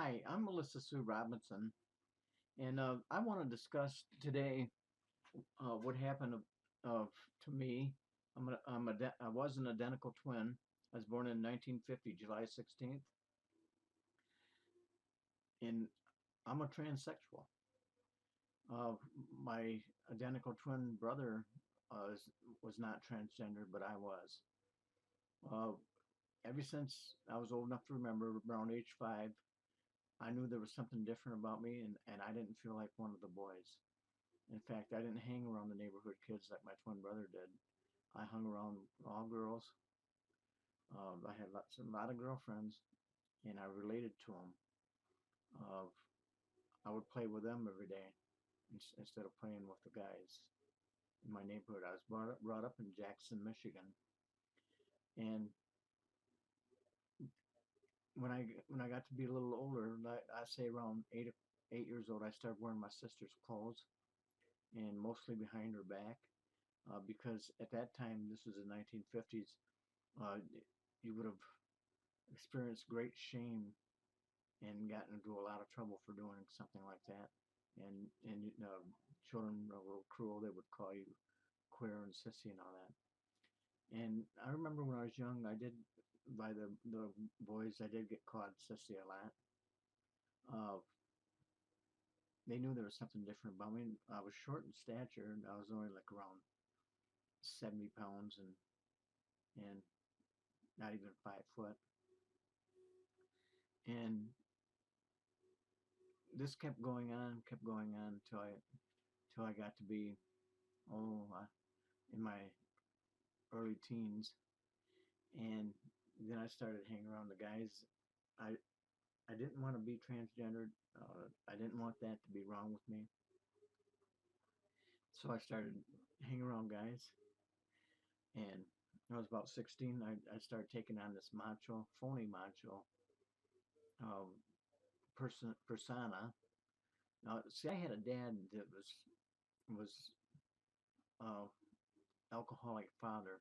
Hi, I'm Melissa Sue Robinson, and I want to discuss today what happened to me. I was an identical twin. I was born in 1950, July 16th, and I'm a transsexual. My identical twin brother was not transgender, but I was. Uh, Ever since I was old enough to remember, around age 5, I knew there was something different about me, and I didn't feel like one of the boys. In fact, I didn't hang around the neighborhood kids like my twin brother did. I hung around all girls. I had a lot of girlfriends, and I related to them. Uh, I would play with them every day instead of playing with the guys in my neighborhood. I was brought up in Jackson, Michigan, and when I got to be a little older, like I say around 8 years old, I started wearing my sister's clothes and mostly behind her back, because at that time, this was the 1950s. Uh, you would have experienced great shame and gotten into a lot of trouble for doing something like that. And children were a little cruel. They would call you queer and sissy and all that. And I remember when I was young, I did by the boys, I did get called sissy a lot. Uh, they knew there was something different about me. I was short in stature, and I was only like around 70 pounds and not even 5 foot. And this kept going on until I got to be oh in my early teens, and then I started hanging around the guys. I I didn't want to be transgendered. I didn't want that to be wrong with me, so I started hanging around guys. And when I was about 16, I started taking on this macho, phony macho um, persona. Now, see, I had a dad that was uh, alcoholic father,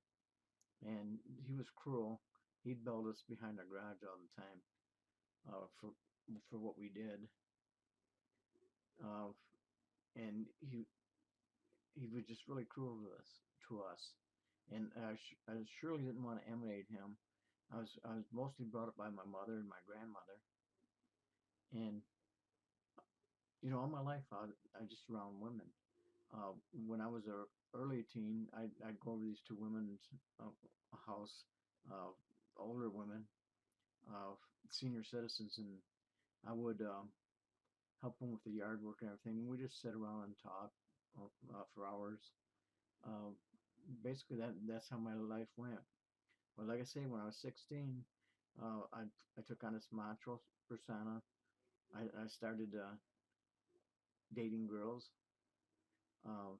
and he was cruel. He'd belt us behind our garage all the time for what we did, uh, and he was just really cruel to us, and I surely didn't want to emulate him. I was mostly brought up by my mother and my grandmother, and all my life I just around women. When I was a early teen, I'd go over these two women's uh, house, uh, older women, uh, senior citizens, and I would help them with the yard work and everything. We just sit around and talk for hours. Uh, Basically, that's how my life went. But like I say, when I was 16, I took on this macho persona. I started dating girls. Uh,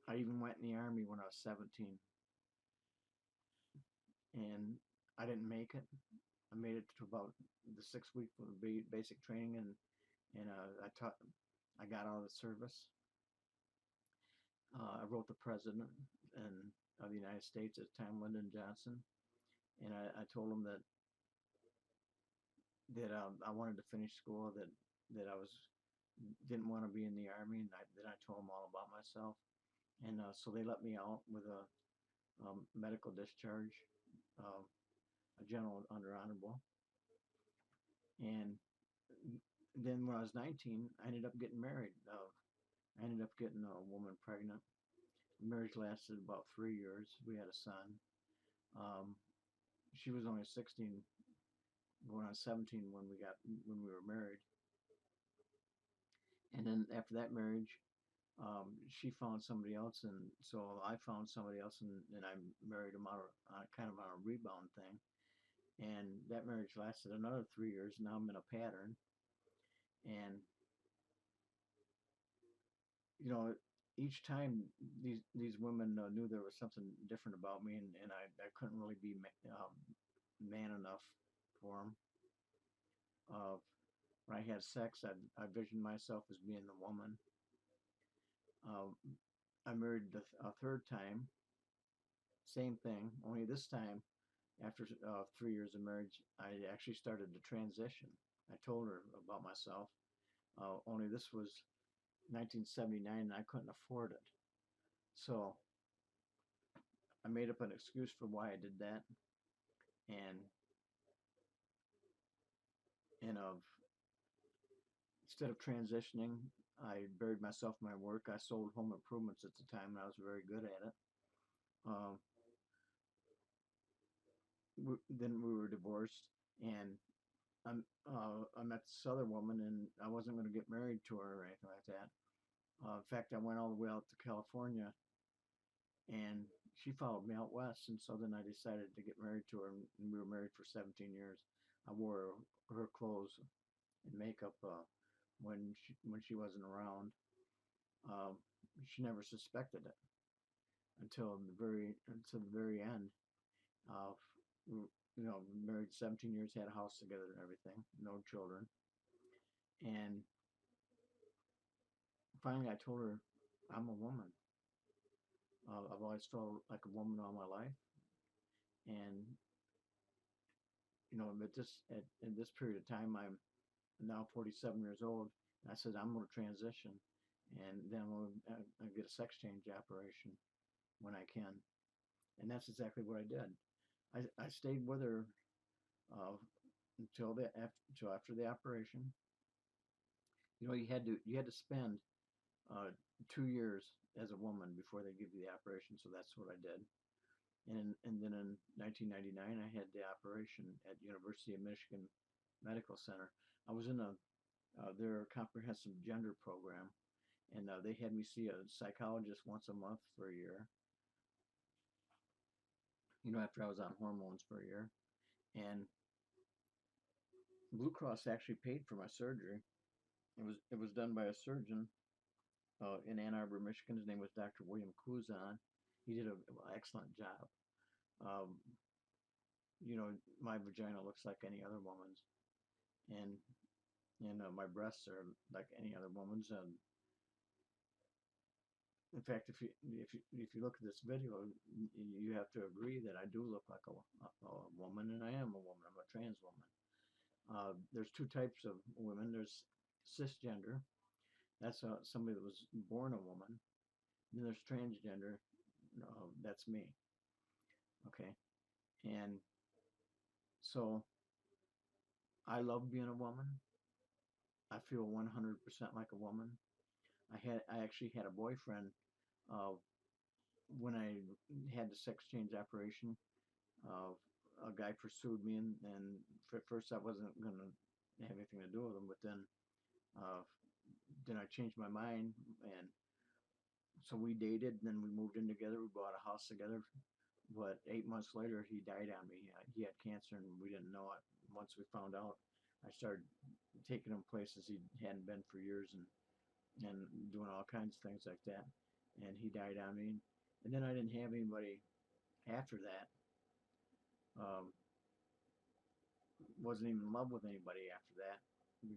I even went in the army when I was 17, and I didn't make it. I made it to about the 6 week of basic training, and I got out of the service. I wrote the president of the United States at the time, Lyndon Johnson, and I told him that I wanted to finish school, that I was didn't want to be in the army, and then I told them all about myself, and so they let me out with a medical discharge, uh, a general under honorable, and then when I was 19, I ended up getting married. I ended up getting a woman pregnant. The marriage lasted about 3 years. We had a son. Um, she was only 16, going on 17 when we were married. And then after that marriage, she found somebody else, and so I found somebody else, and I married him kind of on a rebound thing. And that marriage lasted another 3 years. Now I'm in a pattern, and you know, each time these women knew there was something different about me, and I couldn't really be man enough for them. When I had sex, I visioned myself as being the woman. Uh, I married a third time, same thing, only this time after 3 years of marriage, I actually started to transition. I told her about myself. Only this was 1979, and I couldn't afford it. So I made up an excuse for why I did that, and of instead of transitioning, I buried myself in my work. I sold home improvements at the time, and I was very good at it. Um, then we were divorced, and I met this other woman, and I wasn't going to get married to her or anything like that. In fact, I went all the way out to California, and she followed me out west, and so then I decided to get married to her, and we were married for 17 years. I wore her clothes and makeup when she wasn't around. Um, she never suspected it until the very end. Uh, married 17 years, had a house together and everything, no children, and finally I told her I'm a woman. I've always felt like a woman all my life, and but in this period of time, I'm now 47 years old. And I said I'm going to transition, and then I'll get a sex change operation when I can, and that's exactly what I did. I stayed with her uh, until after the operation. You had to spend 2 years as a woman before they give you the operation, so that's what I did. And then in 1999, I had the operation at University of Michigan Medical Center. I was in their comprehensive gender program, and they had me see a psychologist once a month for a year. After I was on hormones for a year, and Blue Cross actually paid for my surgery. It was done by a surgeon in Ann Arbor, Michigan. His name was Dr. William Kuzan. He did an excellent job. Um, my vagina looks like any other woman's, and my breasts are like any other woman's. And in fact, if you look at this video, you have to agree that I do look like a woman, and I am a woman. I'm a trans woman. There's two types of women. There's cisgender. That's somebody that was born a woman. And then there's transgender. That's me. Okay, and so I love being a woman. I feel 100% like a woman. I actually had a boyfriend uh, when I had the sex change operation. Uh, a guy pursued me, and at first I wasn't gonna have anything to do with him, but uh, then I changed my mind, and so we dated. And then we moved in together. We bought a house together. But 8 months later, he died on me. He had cancer, and we didn't know it. Once we found out, I started taking him places he hadn't been for years, and doing all kinds of things like that. And he died on me. And then I didn't have anybody after that. Um, wasn't even in love with anybody after that.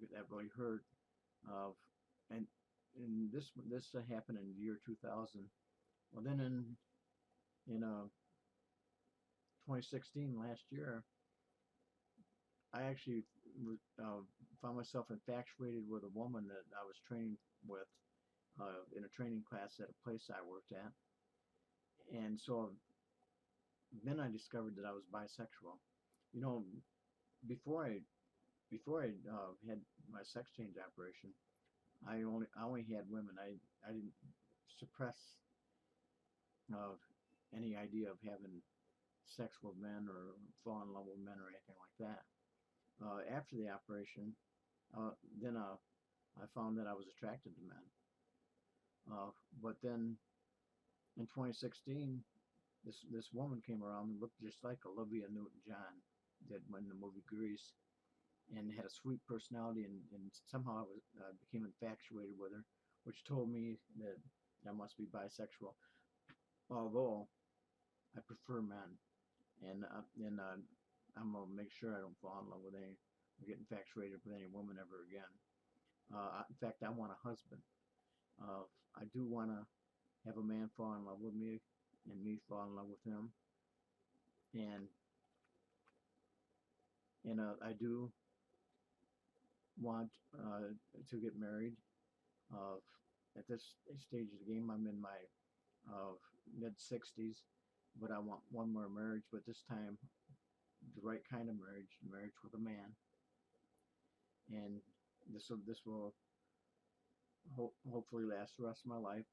That really hurt. Uh, and this happened in the year 2000. Well, then in 2016, last year, I actually found myself infatuated with a woman that I was training with in a training class at a place I worked at. And so then I discovered that I was bisexual. You know, before I had my sex change operation, I only had women. I didn't suppress uh, any idea of having sex with men or fall in love with men or anything like that. After the operation, then I found that I was attracted to men. But then in 2016, this woman came around and looked just like Olivia Newton-John did in the movie Grease, and had a sweet personality, and somehow I became infatuated with her, which told me that I must be bisexual. Although I prefer men, and I'm gonna make sure I don't fall in love with any, or get infatuated with any woman ever again. In fact, I want a husband. Uh, I do want to have a man fall in love with me, and me fall in love with him. And And I do want to get married. Uh, at this stage of the game, I'm in my uh, mid 60s, but I want one more marriage, but this time the right kind of marriage, marriage with a man. And this will hopefully last the rest of my life,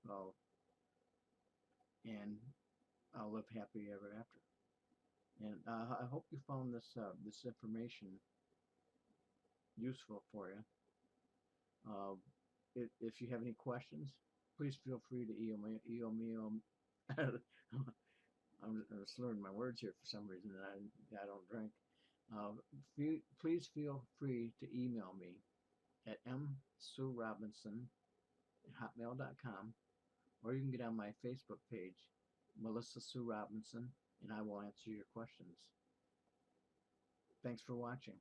and I'll live happy ever after. And I hope you found this information useful for you. Uh, if you have any questions, please feel free to email me. I'm slurring my words here for some reason, and I don't drink. Please feel free to email me at msuerobinson@hotmail.com, or you can get on my Facebook page, Melissa Sue Robinson, and I will answer your questions. Thanks for watching.